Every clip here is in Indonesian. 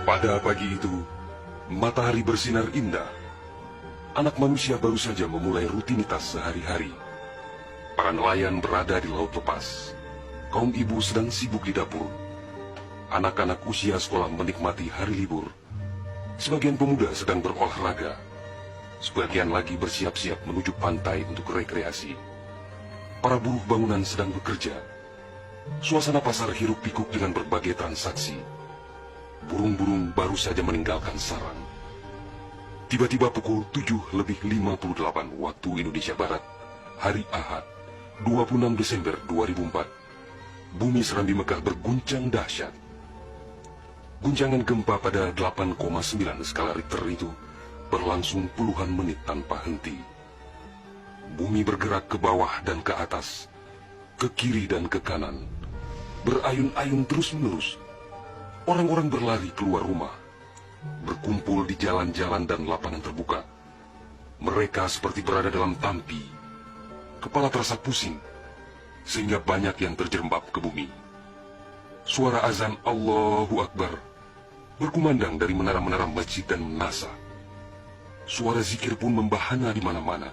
Pada pagi itu, matahari bersinar indah. Anak manusia baru saja memulai rutinitas sehari-hari. Para nelayan berada di laut lepas. Kaum ibu sedang sibuk di dapur. Anak-anak usia sekolah menikmati hari libur. Sebagian pemuda sedang berolahraga. Sebagian lagi bersiap-siap menuju pantai untuk rekreasi. Para buruh bangunan sedang bekerja. Suasana pasar hiruk-pikuk dengan berbagai transaksi. Burung-burung baru saja meninggalkan sarang. Tiba-tiba pukul 7:58 waktu Indonesia Barat, hari Ahad, 26 Desember 2004, bumi Serambi Mekah berguncang dahsyat. Guncangan gempa pada 8,9 skala Richter itu berlangsung puluhan menit tanpa henti. Bumi bergerak ke bawah dan ke atas, ke kiri dan ke kanan, berayun-ayun terus-menerus. Orang-orang berlari keluar rumah, berkumpul di jalan-jalan dan lapangan terbuka. Mereka seperti berada dalam tampi. Kepala terasa pusing, sehingga banyak yang terjerembab ke bumi. Suara azan Allahu Akbar berkumandang dari menara-menara masjid dan menasa. Suara zikir pun membahana di mana-mana.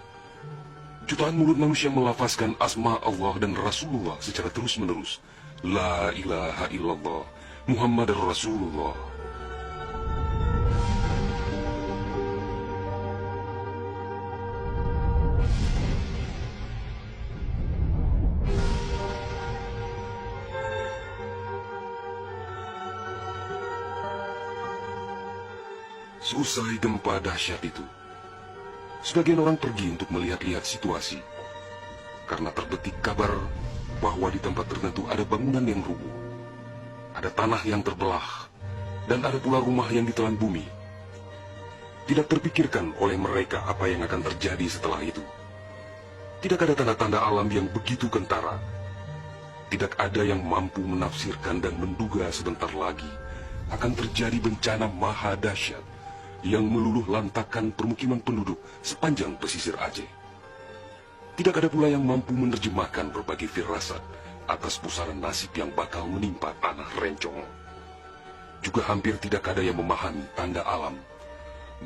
Jutaan mulut manusia melafazkan asma Allah dan Rasulullah secara terus-menerus. La ilaha illallah, Muhammad Rasulullah. Seusai gempa dahsyat itu, sebagian orang pergi untuk melihat-lihat situasi. Karena terbetik kabar bahwa di tempat tertentu ada bangunan yang rubuh, ada tanah yang terbelah, dan ada pula rumah yang ditelan bumi. Tidak terpikirkan oleh mereka apa yang akan terjadi setelah itu. Tidak ada tanda-tanda alam yang begitu kentara. Tidak ada yang mampu menafsirkan dan menduga sebentar lagi akan terjadi bencana maha dahsyat yang meluluh lantakkan permukiman penduduk sepanjang pesisir Aceh. Tidak ada pula yang mampu menerjemahkan berbagai firasat atas pusaran nasib yang bakal menimpa tanah rencong. Juga hampir tidak ada yang memahami tanda alam,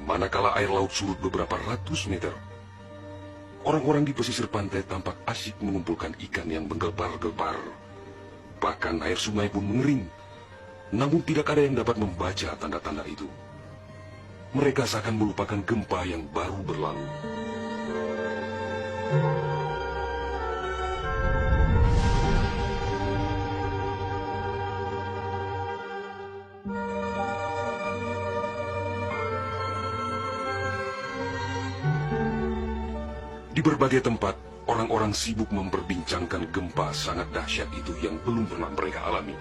manakala air laut surut beberapa ratus meter. Orang-orang di pesisir pantai tampak asyik mengumpulkan ikan yang menggelbar-gelbar. Bahkan air sungai pun mengering, namun tidak ada yang dapat membaca tanda-tanda itu. Mereka seakan melupakan gempa yang baru berlalu. Di berbagai tempat, orang-orang sibuk memperbincangkan gempa sangat dahsyat itu yang belum pernah mereka alami.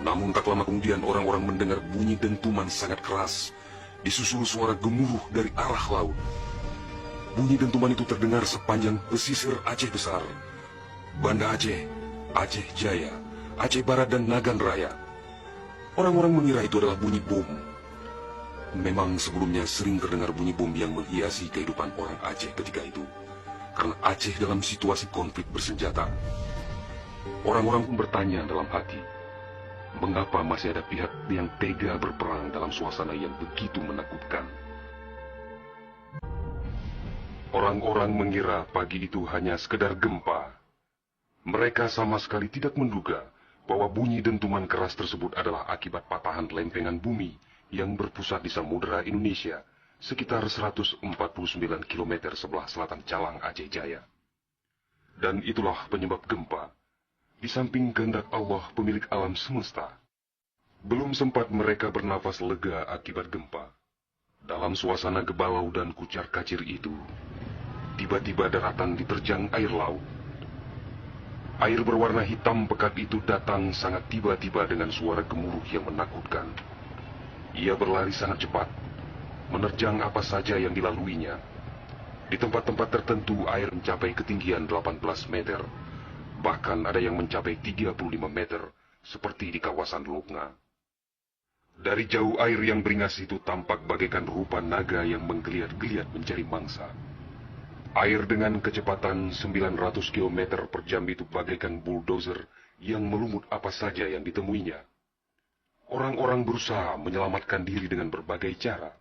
Namun tak lama kemudian orang-orang mendengar bunyi dentuman sangat keras, disusul suara gemuruh dari arah laut. Bunyi dentuman itu terdengar sepanjang pesisir Aceh Besar, Banda Aceh, Aceh Jaya, Aceh Barat, dan Nagan Raya. Orang-orang mengira itu adalah bunyi bom. Memang sebelumnya sering terdengar bunyi bom yang menghiasi kehidupan orang Aceh ketika itu, karena Aceh dalam situasi konflik bersenjata. Orang-orang pun bertanya dalam hati, mengapa masih ada pihak yang tega berperang dalam suasana yang begitu menakutkan? Orang-orang mengira pagi itu hanya sekedar gempa. Mereka sama sekali tidak menduga bahwa bunyi dentuman keras tersebut adalah akibat patahan lempengan bumi yang berpusat di Samudera Indonesia, sekitar 149 km sebelah selatan Calang Aceh Jaya. Dan itulah penyebab gempa. Di samping kehendak Allah pemilik alam semesta, belum sempat mereka bernafas lega akibat gempa. Dalam suasana gebalau dan kucar-kacir itu, tiba-tiba daratan diterjang air laut. Air berwarna hitam pekat itu datang sangat tiba-tiba dengan suara gemuruh yang menakutkan. Ia berlari sangat cepat, menerjang apa saja yang dilaluinya. Di tempat-tempat tertentu air mencapai ketinggian 18 meter. Bahkan ada yang mencapai 35 meter, seperti di kawasan Lukna. Dari jauh air yang beringas itu tampak bagaikan rupa naga yang menggeliat-geliat mencari mangsa. Air dengan kecepatan 900 km per jam itu bagaikan bulldozer yang melumut apa saja yang ditemuinya. Orang-orang berusaha menyelamatkan diri dengan berbagai cara.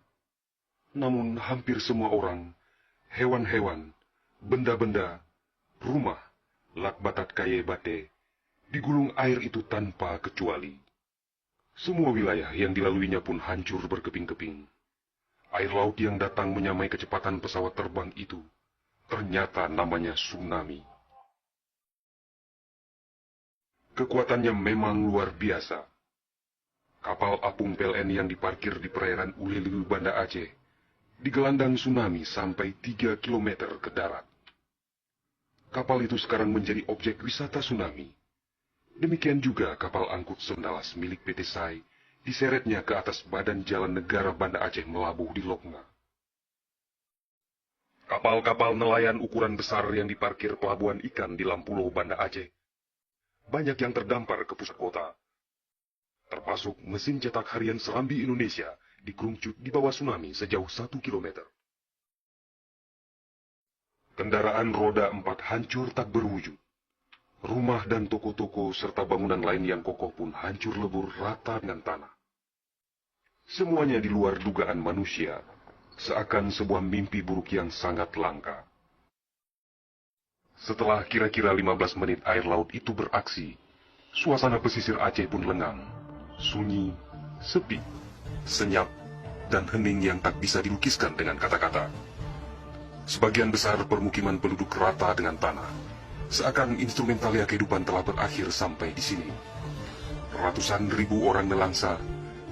Namun hampir semua orang, hewan-hewan, benda-benda, rumah, lakbatat kaye bate, digulung air itu tanpa kecuali. Semua wilayah yang dilaluinya pun hancur berkeping-keping. Air laut yang datang menyamai kecepatan pesawat terbang itu, ternyata namanya tsunami. Kekuatannya memang luar biasa. Kapal apung PLN yang diparkir di perairan Uleliu, Banda Aceh, digelandang tsunami sampai 3 km ke darat. Kapal itu sekarang menjadi objek wisata tsunami. Demikian juga kapal angkut Sendalas milik PT SAI diseretnya ke atas badan jalan negara Banda Aceh melabuh di Lokna. Kapal-kapal nelayan ukuran besar yang diparkir pelabuhan ikan di Lampulo, Banda Aceh, banyak yang terdampar ke pusat kota. Termasuk mesin cetak harian Serambi Indonesia dikerungcut di bawah tsunami sejauh 1 km. Kendaraan roda 4 hancur tak berwujud. Rumah dan toko-toko serta bangunan lain yang kokoh pun hancur lebur rata dengan tanah. Semuanya di luar dugaan manusia, seakan sebuah mimpi buruk yang sangat langka. Setelah kira-kira 15 menit air laut itu beraksi, suasana pesisir Aceh pun lengang, sunyi, sepi, senyap, dan hening yang tak bisa dilukiskan dengan kata-kata. Sebagian besar permukiman penduduk rata dengan tanah, seakan instrumentalia kehidupan telah berakhir sampai di sini. Ratusan ribu orang nelangsa,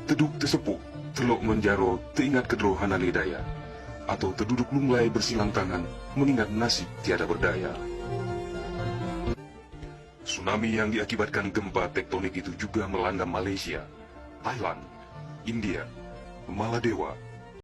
teduk tesepuh, telok menjaro, teingat kedro hanaledaya, atau terduduk lunglai bersilang tangan, mengingat nasib tiada berdaya. Tsunami yang diakibatkan gempa tektonik itu juga melanda Malaysia, Thailand, India, Maladewa,